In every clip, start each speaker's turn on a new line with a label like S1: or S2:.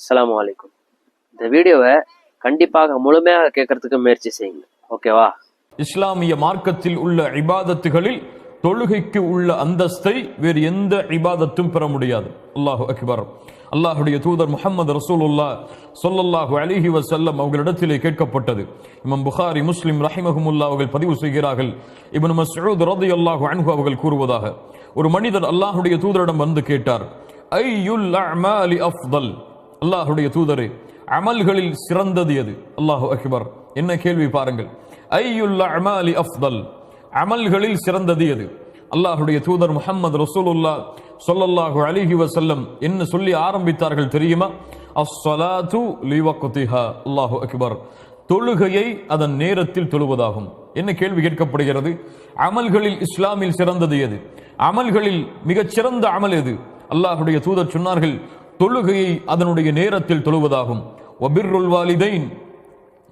S1: அஸ்ஸலாமு அலைக்கும். இந்த வீடியோவை கண்டிப்பாக முழுமையாக கேட்கறதுக்கு முயற்சி செய்யுங்க. ஓகேவா?
S2: இஸ்லாமிய மார்க்கத்தில் உள்ள இபாதத்துகளில் தொழுகைக்கு உள்ள அந்தஸ்தை வேறு எந்த இபாதத்தும் பெற முடியாது. அல்லாஹு அக்பர். அல்லாஹுடைய தூதர் முஹம்மது ரசூலுல்லாஹ் ஸல்லல்லாஹு அலைஹி வஸல்லம் அவர்களிடத்திலே கேட்கப்பட்டது. இமாம் புகாரி, முஸ்லிம் ரஹிமஹுமுல்லாஹ் அவர்கள் பதிவு செய்கிறார்கள். இப்னு மஸ்ஊத் ரலியல்லாஹு அன்ஹு அவர்கள் கூறுவதாக, ஒரு மனிதர் அல்லாஹுடைய தூதரிடம் வந்து கேட்டார், ஐயுல் அஅமாலி அஃதல், அல்லாஹுடைய தூதரே, அமல்களில் சிறந்தது எது? அல்லாஹு அக்பர். என்ன கேள்வி பாருங்கள். ஐயுல் அஅமாலி அஃதல், அமல்களில் சிறந்தது எது? அல்லாஹுடைய தூதர் முஹம்மது ரசூலுல்லாஹ் ஸல்லல்லாஹு அலைஹி வஸல்லம் என்ன சொல்லி ஆரம்பித்தார்கள் தெரியுமா? அஸ்ஸலாத்து லிவக்திஹா. அல்லாஹு அக்பர். தொழுகையை அதன் நேரத்தில் தொழுவதாகும். என்ன கேள்வி கேட்கப்படுகிறது? அமல்களில் இஸ்லாமில் சிறந்தது எது? அமல்களில் மிகச் சிறந்த அமல் எது? அல்லாஹுடைய தூதர் சொன்னார்கள், தொழுகையை அதனுடைய நேரத்தில் தொழுவதாகும். வபிர்ருல் வாலிதைன்,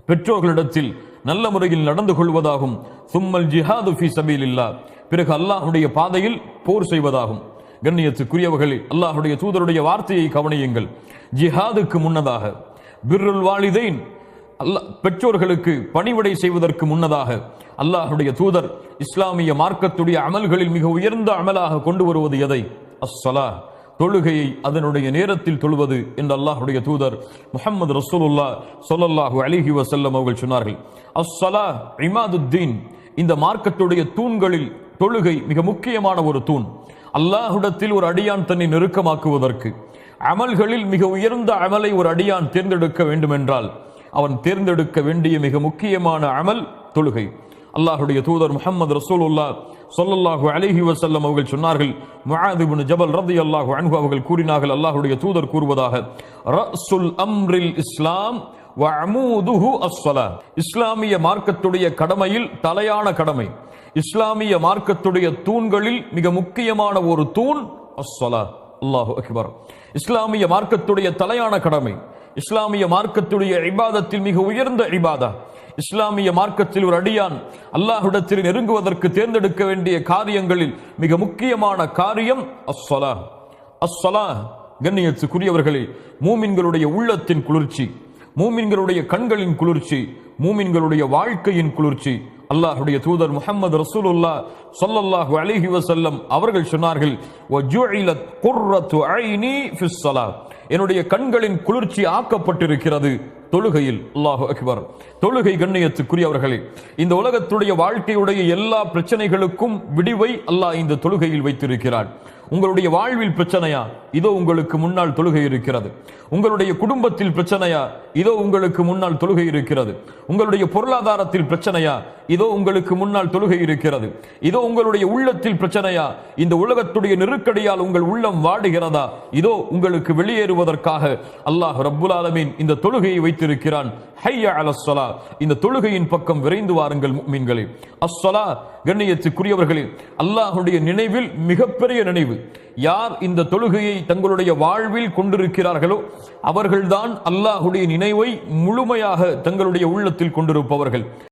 S2: பெற்றோர்களிடத்தில் நல்ல முறையில் நடந்து கொள்வதாகும். சும்மல் ஜிஹாது ஃபீ சபீலில்லாஹ், பிறகு அல்லாஹுடைய பாதையில் போர் செய்வதாகும். கண்ணியத்துக்குரியவர்களே, அல்லாஹுடைய தூதருடைய வார்த்தையை கவனியுங்கள். ஜிஹாதுக்கு முன்னதாக, பிர்ருல் வாலிதைன், பெற்றோர்களுக்கு பணிவிடை செய்வதற்கு முன்னதாக அல்லாஹுடைய தூதர் இஸ்லாமிய மார்க்கத்துடைய அமல்களில் மிக உயர்ந்த அமலாக கொண்டு வருவது எதை? அஸ்ஸலாஹ், தொழுகையை அதனுடைய நேரத்தில் தொழுவது என்று அல்லாஹுடைய தூதர் முஹம்மது ரசூலுல்லாஹ் ஸல்லல்லாஹு அலைஹி வஸல்லம் அவர்கள் சொன்னார்கள். அஸ்ஸலாஹ் இமாதுத்தீன், இந்த மார்க்கத்துடைய தூண்களில் தொழுகை மிக முக்கியமான ஒரு தூண். அல்லாஹ்விடத்தில் ஒரு அடியான் தன்னை நெருக்கமாக்குவதற்கு, அமல்களில் மிக உயர்ந்த அமலை ஒரு அடியான் தேர்ந்தெடுக்க வேண்டும் என்றால் அவன் தேர்ந்தெடுக்க வேண்டிய மிக முக்கியமான அமல் தொழுகை. அல்லாஹுடைய தூதர் முஹம்மது ரசூலுல்லாஹ் ஸல்லல்லாஹு அலைஹி வஸல்லம் அவர்கள் சொன்னார்கள், முஆத் இப்னு ஜபல் ரலியல்லாஹு அன்ஹு அவர்கள் கூறினார்கள், அல்லாஹுடைய தூதர் கூறுவதாக, ரஸுல் அம்ரில் இஸ்லாம் வ அமூதுஹு அஸ்ஸலாஹ், இஸ்லாமிய மார்க்கத்துடைய கடமையில் தலையான கடமை, இஸ்லாமிய மார்க்கத்துடைய தூண்களில் மிக முக்கியமான ஒரு தூண் அஸ்ஸலாஹ். அல்லாஹு அக்பர். இஸ்லாமிய மார்க்கத்துடைய தலையான கடமை, இஸ்லாமிய மார்க்கத்துடைய இபாதத்தில் மிக உயர்ந்த இபாதா, இஸ்லாமிய மார்க்கத்தில் ஒரு அடியான் அல்லாஹ்விடத்தில் நெருங்குவதற்கு தேர்ந்தெடுக்க வேண்டிய காரியங்களில் மிக முக்கியமான காரியம் அஸ்ஸலாஹ். அஸ்ஸலாஹ். கண்ணியத்துக்குரியவர்களே, மூமின்களுடைய உள்ளத்தின் குளிர்ச்சி, மூமின்களுடைய கண்களின் குளிர்ச்சி, மூமின்களுடைய வாழ்க்கையின் குளிர்ச்சி. அல்லாஹுடைய தூதர் முஹம்மது ரசூலுல்லாஹ் ஸல்லல்லாஹு அலைஹி வஸல்லம் அவர்கள் சொன்னார்கள், வஜுஇலத் குர்ரத்து ஐனி ஃபிஸ் ஸலாத், என்னுடைய கண்களின் குளிர்ச்சி ஆக்கப்பட்டிருக்கிறது தொழுகையில். அல்லாஹு அக்பர். தொழுகை கண்ணியத்துக்குரியவர்களே, இந்த உலகத்துடைய வாழ்க்கையுடைய எல்லா பிரச்சனைகளுக்கும் விடிவை அல்லாஹ் இந்த தொழுகையில் வைத்திருக்கிறார். உங்களுடைய வாழ்வில் பிரச்சனையா? இதோ உங்களுக்கு முன்னால் தொழுகை இருக்கிறது. உங்களுடைய குடும்பத்தில் பிரச்சனையா? இதோ உங்களுக்கு முன்னால் தொழுகை இருக்கிறது. உங்களுடைய பொருளாதாரத்தில் பிரச்சனையா? இதோ உங்களுக்கு முன்னால் தொழுகை இருக்கிறது. இதோ உங்களுடைய உள்ளத்தில் பிரச்சனையா? இந்த உலகத்துடைய நெருக்கடியால் உங்கள் உள்ளம் வாடுகிறதா? இதோ உங்களுக்கு வெளியேறுவதற்காக அல்லாஹ் ரப்புல் ஆலமீன் இந்த தொழுகையை வைத்திருக்கிறான். ஹய்ய அலஸ் ஸலாத், இந்த தொழுகையின் பக்கம் விரைந்து வாருங்கள் முஃமின்களே. அஸ்ஸலாத். கண்ணியத்துக்குரியவர்களே, அல்லாஹுடைய நினைவில் மிகப்பெரிய நினைவு. யார் இந்த தொழுகையை தங்களுடைய வாழ்வில் கொண்டிருக்கிறார்களோ அவர்கள்தான் அல்லாஹுடைய நினைவை முழுமையாக தங்களுடைய உள்ளத்தில் கொண்டிருப்பவர்கள்.